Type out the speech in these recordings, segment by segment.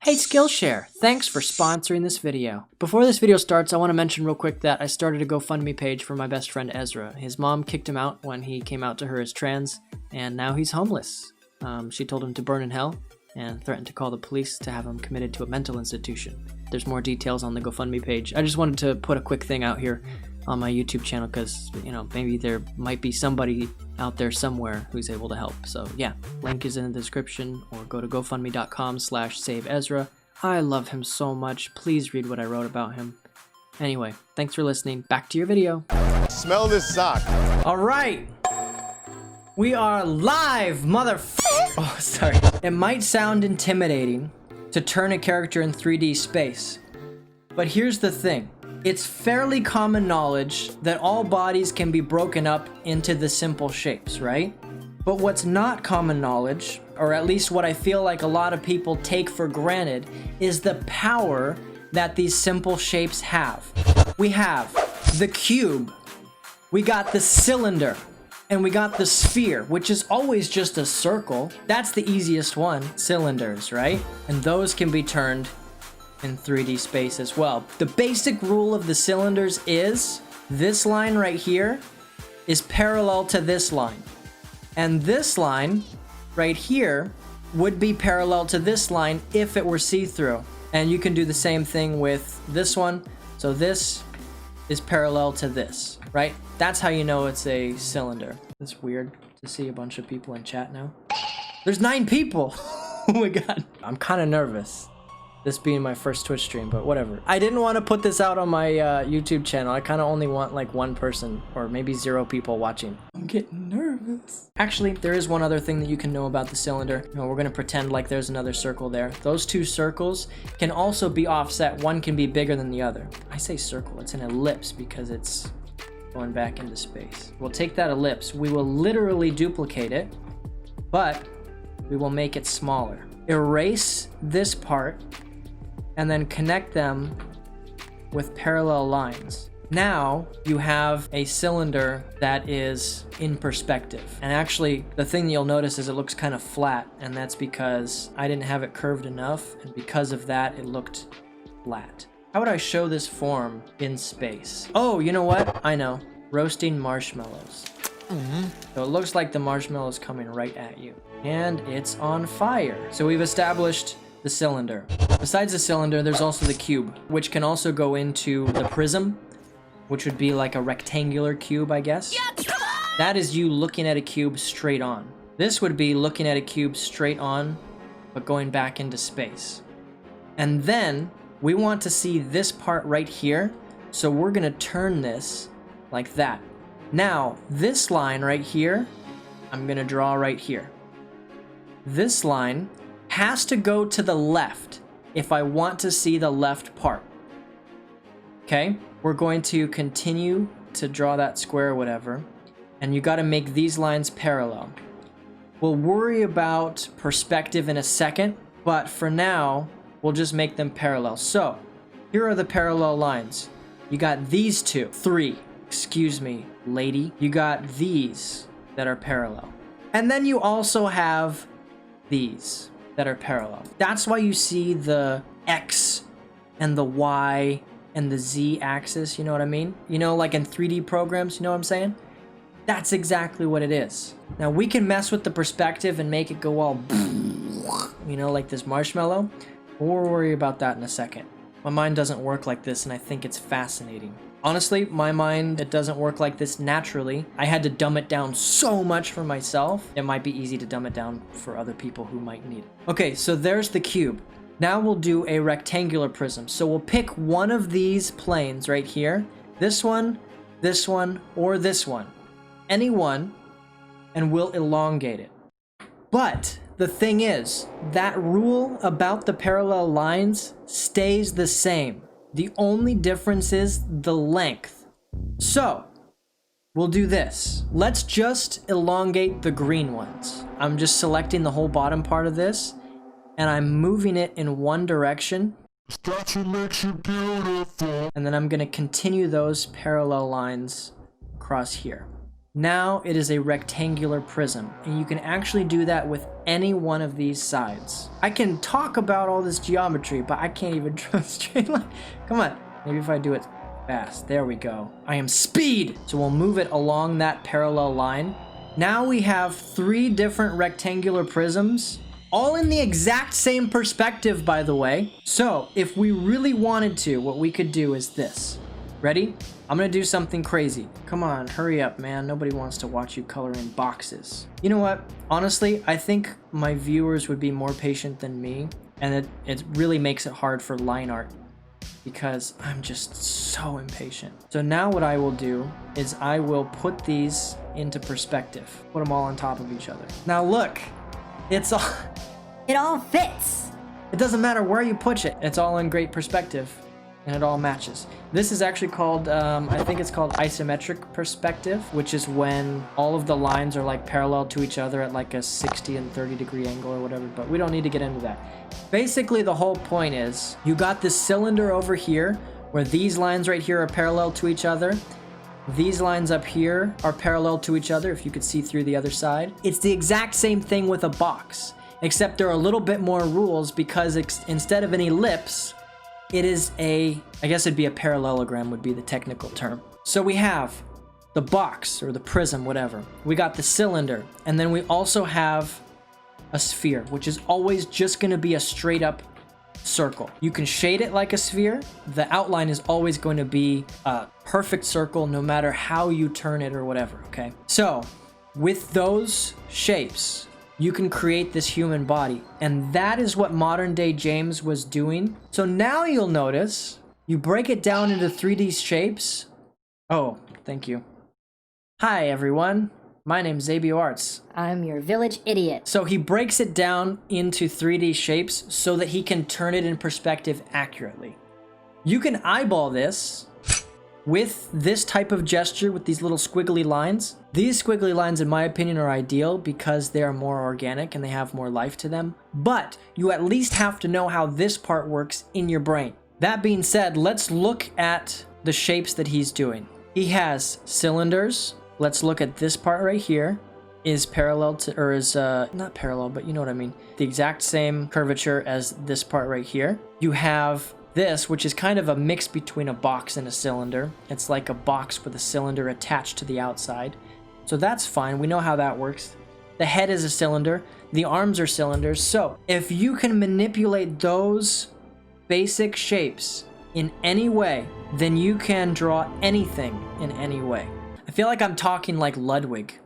Hey Skillshare, thanks for sponsoring this video. Before this video starts, I want to mention real quick that I started a GoFundMe page for my best friend Ezra. His mom kicked him out when he came out to her as trans, and now he's homeless. She told him to burn in hell and threatened to call the police to have him committed to a mental institution. There's more details on the GoFundMe page. I just wanted to put a quick thing out here on my YouTube channel because, you know, maybe there might be somebody out there somewhere who's able to help. So yeah, link is in the description, or go to gofundme.com/saveezra. I love him so much. Please read what I wrote about him. Anyway, thanks for listening. Back to your video. Smell this sock. All right. We are live, Oh, sorry. It might sound intimidating to turn a character in 3D space, but here's the thing. It's fairly common knowledge that all bodies can be broken up into the simple shapes, right? But what's not common knowledge, or at least what I feel like a lot of people take for granted, is the power that these simple shapes have. We have the cube, we got the cylinder, and we got the sphere, which is always just a circle. That's the easiest one, cylinders, right? And those can be turned in 3D space as well. The basic rule of the cylinders is this line right here is parallel to this line, and this line right here would be parallel to this line if it were see-through. And you can do the same thing with this one. So this is parallel to this, right? That's how you know it's a cylinder. It's weird to see a bunch of people in chat now. There's 9 people. Oh my god. I'm kind of nervous, this being my first Twitch stream, but whatever. I didn't want to put this out on my YouTube channel. I kind of only want like 1 person or maybe 0 people watching. I'm getting nervous. Actually, there is one other thing that you can know about the cylinder. You know, we're going to pretend like there's another circle there. Those 2 circles can also be offset. One can be bigger than the other. I say circle, it's an ellipse because it's going back into space. We'll take that ellipse. We will literally duplicate it, but we will make it smaller. Erase this part and then connect them with parallel lines. Now you have a cylinder that is in perspective. And actually, the thing you'll notice is it looks kind of flat, and that's because I didn't have it curved enough, and because of that, it looked flat. How would I show this form in space? Oh, you know what? I know. Roasting marshmallows. So it looks like the marshmallow is coming right at you. And it's on fire. So we've established the cylinder. Besides the cylinder, there's also the cube, which can also go into the prism, which would be like a rectangular cube, I guess. That is you looking at a cube straight on. This would be looking at a cube straight on, but going back into space. And then we want to see this part right here, so we're gonna turn this like that. Now, this line right here, I'm gonna draw right here. This line has to go to the left if I want to see the left part. Okay, we're going to continue to draw that square or whatever, and you got to make these lines parallel. We'll worry about perspective in a second, but for now, we'll just make them parallel. So, here are the parallel lines. You got these 3, excuse me, lady. You got these that are parallel. And then you also have these that are parallel. That's why you see the X and the Y and the Z axis, you know what I mean? You know, like in 3D programs, you know what I'm saying? That's exactly what it is. Now we can mess with the perspective and make it go all, you know, like this marshmallow. We'll worry about that in a second. My mind doesn't work like this, and I think it's fascinating. Honestly, my mind, it doesn't work like this naturally. I had to dumb it down so much for myself. It might be easy to dumb it down for other people who might need it. Okay, so there's the cube. Now we'll do a rectangular prism. So we'll pick one of these planes right here. This one, or this one. Any one, and we'll elongate it. But the thing is, that rule about the parallel lines stays the same. The only difference is the length. So, we'll do this. Let's just elongate the green ones. I'm just selecting the whole bottom part of this, and I'm moving it in one direction. Statue makes you beautiful. And then I'm gonna continue those parallel lines across here. Now it is a rectangular prism, and you can actually do that with any one of these sides. I can talk about all this geometry, but I can't even draw a straight line. Come on, maybe if I do it fast. There we go. I am speed! So we'll move it along that parallel line. Now we have 3 different rectangular prisms, all in the exact same perspective, by the way. So if we really wanted to, what we could do is this. Ready? I'm gonna do something crazy. Come on, hurry up, man. Nobody wants to watch you color in boxes. You know what? Honestly, I think my viewers would be more patient than me, and it really makes it hard for line art because I'm just so impatient. So now what I will do is I will put these into perspective. Put them all on top of each other. Now look, it's all... It all fits. It doesn't matter where you put it. It's all in great perspective. And it all matches. This is actually called, I think it's called isometric perspective, which is when all of the lines are like parallel to each other at like a 60 and 30 degree angle or whatever, but we don't need to get into that. Basically, the whole point is you got this cylinder over here where these lines right here are parallel to each other. These lines up here are parallel to each other, if you could see through the other side. It's the exact same thing with a box, except there are a little bit more rules because instead of an ellipse, it is I guess it'd be a parallelogram would be the technical term. So we have the box or the prism, whatever. We got the cylinder, and then we also have a sphere, which is always just gonna be a straight up circle. You can shade it like a sphere. The outline is always going to be a perfect circle no matter how you turn it or whatever, okay? So with those shapes, you can create this human body, and that is what modern day James was doing. So now you'll notice you break it down into 3D shapes. Oh, thank you. Hi everyone, my name's Xabio Arts. I'm your village idiot. So he breaks it down into 3D shapes so that he can turn it in perspective accurately. You can eyeball this with this type of gesture with these little squiggly lines. These squiggly lines, in my opinion, are ideal because they are more organic and they have more life to them. But you at least have to know how this part works in your brain. That being said, let's look at the shapes that he's doing. He has cylinders. Let's look at this part right here. Is parallel to, or is not parallel, but you know what I mean. The exact same curvature as this part right here. You have this, which is kind of a mix between a box and a cylinder. It's like a box with a cylinder attached to the outside. So that's fine. We know how that works. The head is a cylinder. The arms are cylinders. So if you can manipulate those basic shapes in any way, then you can draw anything in any way. I feel like I'm talking like Ludwig.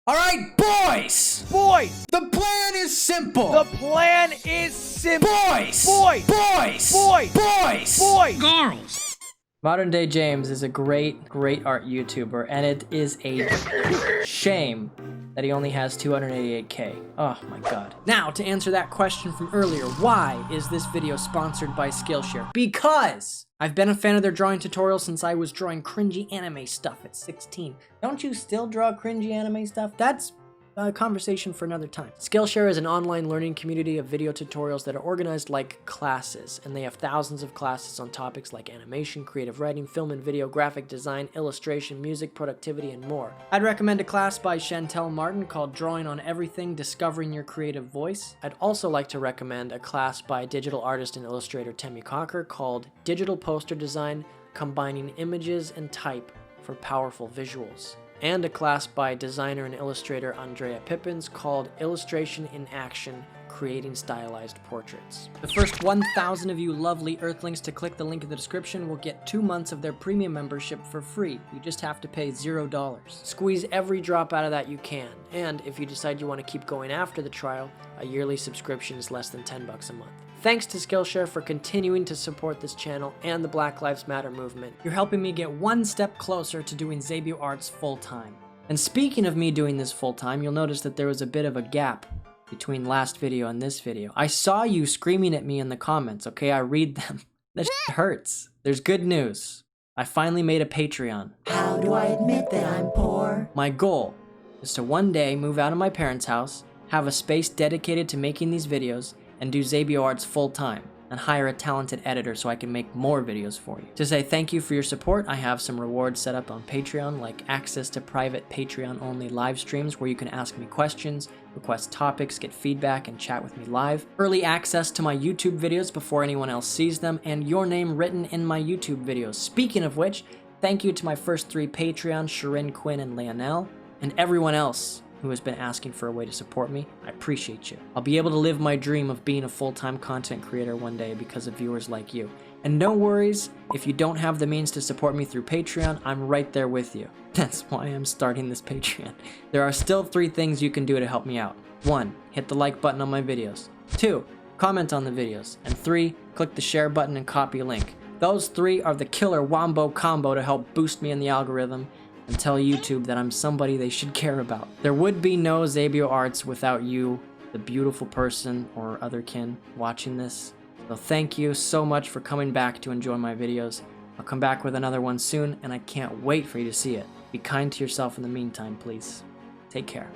All right, boys! Boys! The plan is simple! The plan is simple! Boys! Boys! Boys! Boys! Boys! Boys! Girls! Modern Day James is a great art YouTuber, and it is a shame that he only has 288K. Oh my god. Now, to answer that question from earlier, why is this video sponsored by Skillshare? Because I've been a fan of their drawing tutorials since I was drawing cringy anime stuff at 16. Don't you still draw cringy anime stuff? That's a conversation for another time. Skillshare is an online learning community of video tutorials that are organized like classes, and they have thousands of classes on topics like animation, creative writing, film and video, graphic design, illustration, music, productivity, and more. I'd recommend a class by Chantel Martin called Drawing on Everything, Discovering Your Creative Voice. I'd also like to recommend a class by digital artist and illustrator Temi Cocker called Digital Poster Design, Combining Images and Type for Powerful Visuals, and a class by designer and illustrator Andrea Pippins called Illustration in Action, Creating Stylized Portraits. The first 1,000 of you lovely earthlings to click the link in the description will get 2 months of their premium membership for free. You just have to pay $0. Squeeze every drop out of that you can, and if you decide you want to keep going after the trial, a yearly subscription is less than $10 a month. Thanks to Skillshare for continuing to support this channel and the Black Lives Matter movement. You're helping me get one step closer to doing Xabio Arts full-time. And speaking of me doing this full-time, you'll notice that there was a bit of a gap between last video and this video. I saw you screaming at me in the comments, okay? I read them. That shit hurts. There's good news. I finally made a Patreon. How do I admit that I'm poor? My goal is to one day move out of my parents' house, have a space dedicated to making these videos, and do Xabio Arts full-time. and hire a talented editor so I can make more videos for you. To say thank you for your support, I have some rewards set up on Patreon, like access to private Patreon-only live streams where you can ask me questions, request topics, get feedback, and chat with me live, early access to my YouTube videos before anyone else sees them, and your name written in my YouTube videos. Speaking of which, thank you to my first 3 Patreons, Shirin, Quinn, and Leonel, and everyone else who has been asking for a way to support me. I appreciate you. I'll be able to live my dream of being a full-time content creator one day because of viewers like you. And no worries, if you don't have the means to support me through Patreon, I'm right there with you. That's why I'm starting this Patreon. There are still 3 things you can do to help me out. 1, hit the like button on my videos. 2, comment on the videos. And 3, click the share button and copy a link. Those 3 are the killer wombo combo to help boost me in the algorithm and tell YouTube that I'm somebody they should care about. There would be no Xabio Arts without you, the beautiful person or other kin watching this. So thank you so much for coming back to enjoy my videos. I'll come back with another one soon, and I can't wait for you to see it. Be kind to yourself in the meantime, please. Take care.